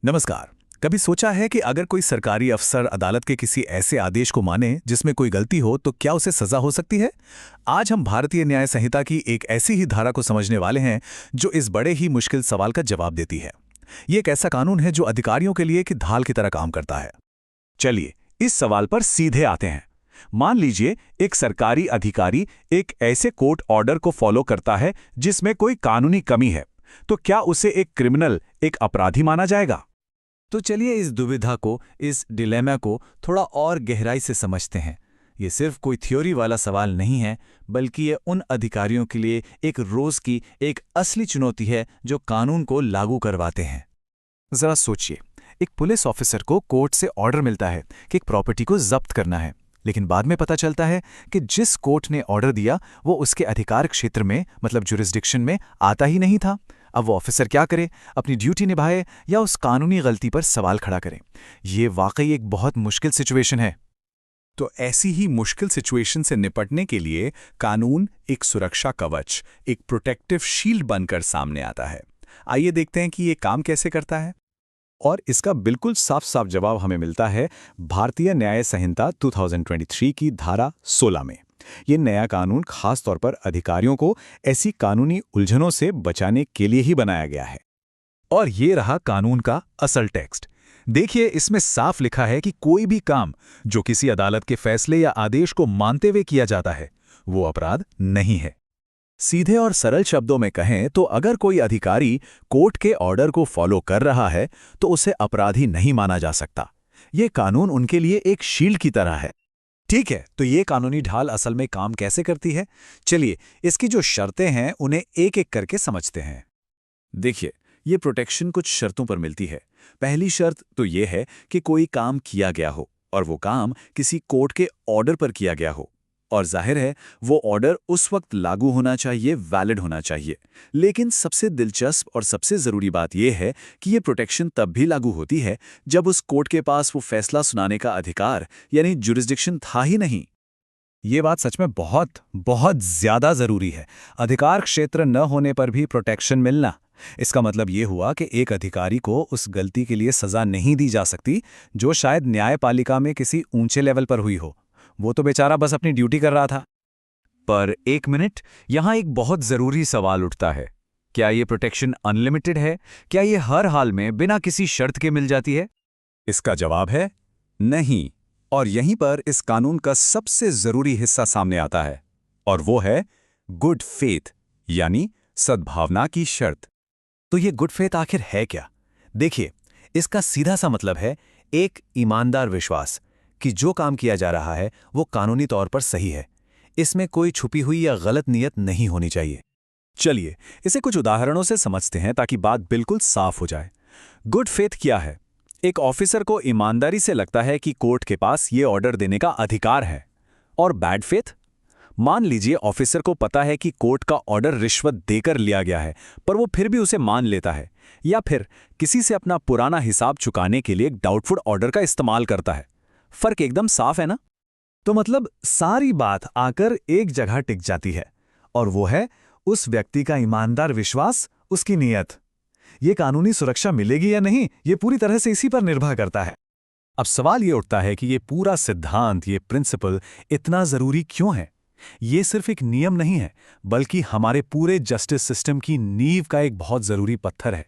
नमस्कार। कभी सोचा है कि अगर कोई सरकारी अफसर अदालत के किसी ऐसे आदेश को माने जिसमें कोई गलती हो तो क्या उसे सजा हो सकती है? आज हम भारतीय न्याय संहिता की एक ऐसी ही धारा को समझने वाले हैं जो इस बड़े ही मुश्किल सवाल का जवाब देती है। ये एक ऐसा कानून है जो अधिकारियों के लिए कि ढाल की तरह काम करता है। चलिए इस सवाल पर सीधे आते हैं। मान लीजिए एक सरकारी अधिकारी एक ऐसे कोर्ट ऑर्डर को फॉलो करता है जिसमें कोई कानूनी कमी है, तो क्या उसे एक क्रिमिनल, एक अपराधी माना जाएगा? तो चलिए इस दुविधा को, इस डिलेमा को थोड़ा और गहराई से समझते हैं। ये सिर्फ कोई थ्योरी वाला सवाल नहीं है, बल्कि ये उन अधिकारियों के लिए एक रोज की एक असली चुनौती है जो कानून को लागू करवाते हैं। जरा सोचिए, एक पुलिस ऑफिसर को कोर्ट से ऑर्डर मिलता है कि एक प्रॉपर्टी को जब्त करना है, लेकिन बाद में पता चलता है कि जिस कोर्ट ने ऑर्डर दिया वो उसके अधिकार क्षेत्र में, मतलब जुरिस्डिक्शन में आता ही नहीं था। अब वो ऑफिसर क्या करे? अपनी ड्यूटी निभाए या उस कानूनी गलती पर सवाल खड़ा करे? ये वाकई एक बहुत मुश्किल सिचुएशन है। तो ऐसी ही मुश्किल सिचुएशन से निपटने के लिए कानून एक सुरक्षा कवच, एक प्रोटेक्टिव शील्ड बनकर सामने आता है। आइए देखते हैं कि ये काम कैसे करता है। और इसका बिल्कुल साफ साफ जवाब हमें मिलता है भारतीय न्याय संहिता 2023 की धारा 16 में। ये नया कानून खास तौर पर अधिकारियों को ऐसी कानूनी उलझनों से बचाने के लिए ही बनाया गया है। और ये रहा कानून का असल टेक्स्ट। देखिए, इसमें साफ लिखा है कि कोई भी काम जो किसी अदालत के फैसले या आदेश को मानते हुए किया जाता है, वो अपराध नहीं है। सीधे और सरल शब्दों में कहें तो अगर कोई अधिकारी कोर्ट के ऑर्डर को फॉलो कर रहा है तो उसे अपराधी नहीं माना जा सकता। ये कानून उनके लिए एक शील्ड की तरह है। ठीक है, तो ये कानूनी ढाल असल में काम कैसे करती है? चलिए इसकी जो शर्तें हैं उन्हें एक एक करके समझते हैं। देखिए, ये प्रोटेक्शन कुछ शर्तों पर मिलती है। पहली शर्त तो ये है कि कोई काम किया गया हो और वो काम किसी कोर्ट के ऑर्डर पर किया गया हो, और जाहिर है वो ऑर्डर उस वक्त लागू होना चाहिए, वैलिड होना चाहिए। लेकिन सबसे दिलचस्प और सबसे ज़रूरी बात यह है कि ये प्रोटेक्शन तब भी लागू होती है जब उस कोर्ट के पास वो फैसला सुनाने का अधिकार यानी जुरिस्डिक्शन था ही नहीं। ये बात सच में बहुत बहुत ज़्यादा ज़रूरी है। अधिकार क्षेत्र न होने पर भी प्रोटेक्शन मिलना, इसका मतलब ये हुआ कि एक अधिकारी को उस गलती के लिए सज़ा नहीं दी जा सकती जो शायद न्यायपालिका में किसी ऊंचे लेवल पर हुई हो। वो तो बेचारा बस अपनी ड्यूटी कर रहा था। पर एक मिनट, यहाँ एक बहुत ज़रूरी सवाल उठता है। क्या ये प्रोटेक्शन अनलिमिटेड है? क्या ये हर हाल में बिना किसी शर्त के मिल जाती है? इसका जवाब है नहीं। और यहीं पर इस कानून का सबसे ज़रूरी हिस्सा सामने आता है, और वो है गुड फेथ, यानी सद्भावना की शर्त। तो ये गुड फेथ आखिर है क्या? देखिए, इसका सीधा सा मतलब है एक ईमानदार विश्वास कि जो काम किया जा रहा है वो कानूनी तौर पर सही है। इसमें कोई छुपी हुई या गलत नियत नहीं होनी चाहिए। चलिए इसे कुछ उदाहरणों से समझते हैं ताकि बात बिल्कुल साफ हो जाए। गुड फेथ क्या है? एक ऑफिसर को ईमानदारी से लगता है कि कोर्ट के पास ये ऑर्डर देने का अधिकार है। और बैड फेथ? मान लीजिए ऑफिसर को पता है कि कोर्ट का ऑर्डर रिश्वत देकर लिया गया है, पर वो फिर भी उसे मान लेता है, या फिर किसी से अपना पुराना हिसाब चुकाने के लिए एक डाउटफुल ऑर्डर का इस्तेमाल करता है। फर्क एकदम साफ है ना? तो मतलब सारी बात आकर एक जगह टिक जाती है, और वो है उस व्यक्ति का ईमानदार विश्वास, उसकी नीयत। ये कानूनी सुरक्षा मिलेगी या नहीं, ये पूरी तरह से इसी पर निर्भर करता है। अब सवाल ये उठता है कि ये पूरा सिद्धांत, ये प्रिंसिपल इतना जरूरी क्यों है? ये सिर्फ एक नियम नहीं है, बल्कि हमारे पूरे जस्टिस सिस्टम की नींव का एक बहुत जरूरी पत्थर है।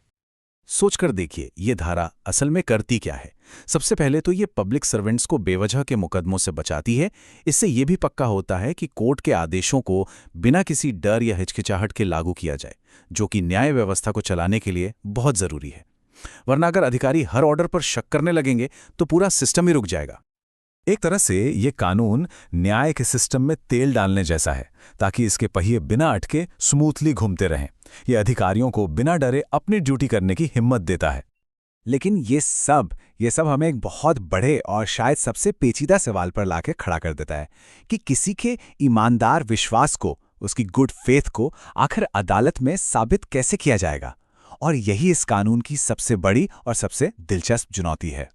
सोचकर देखिए, ये धारा असल में करती क्या है? सबसे पहले तो ये पब्लिक सर्वेंट्स को बेवजह के मुकदमों से बचाती है। इससे ये भी पक्का होता है कि कोर्ट के आदेशों को बिना किसी डर या हिचकिचाहट के लागू किया जाए, जो कि न्याय व्यवस्था को चलाने के लिए बहुत जरूरी है। वरना अगर अधिकारी हर ऑर्डर पर शक करने लगेंगे तो पूरा सिस्टम ही रुक जाएगा। एक तरह से ये कानून न्याय के सिस्टम में तेल डालने जैसा है, ताकि इसके पहिए बिना अटके स्मूथली घूमते रहें। ये अधिकारियों को बिना डरे अपनी ड्यूटी करने की हिम्मत देता है। लेकिन ये सब हमें एक बहुत बड़े और शायद सबसे पेचीदा सवाल पर लाके खड़ा कर देता है कि किसी के ईमानदार विश्वास को, उसकी गुड फेथ को आखिर अदालत में साबित कैसे किया जाएगा? और यही इस कानून की सबसे बड़ी और सबसे दिलचस्प चुनौती है।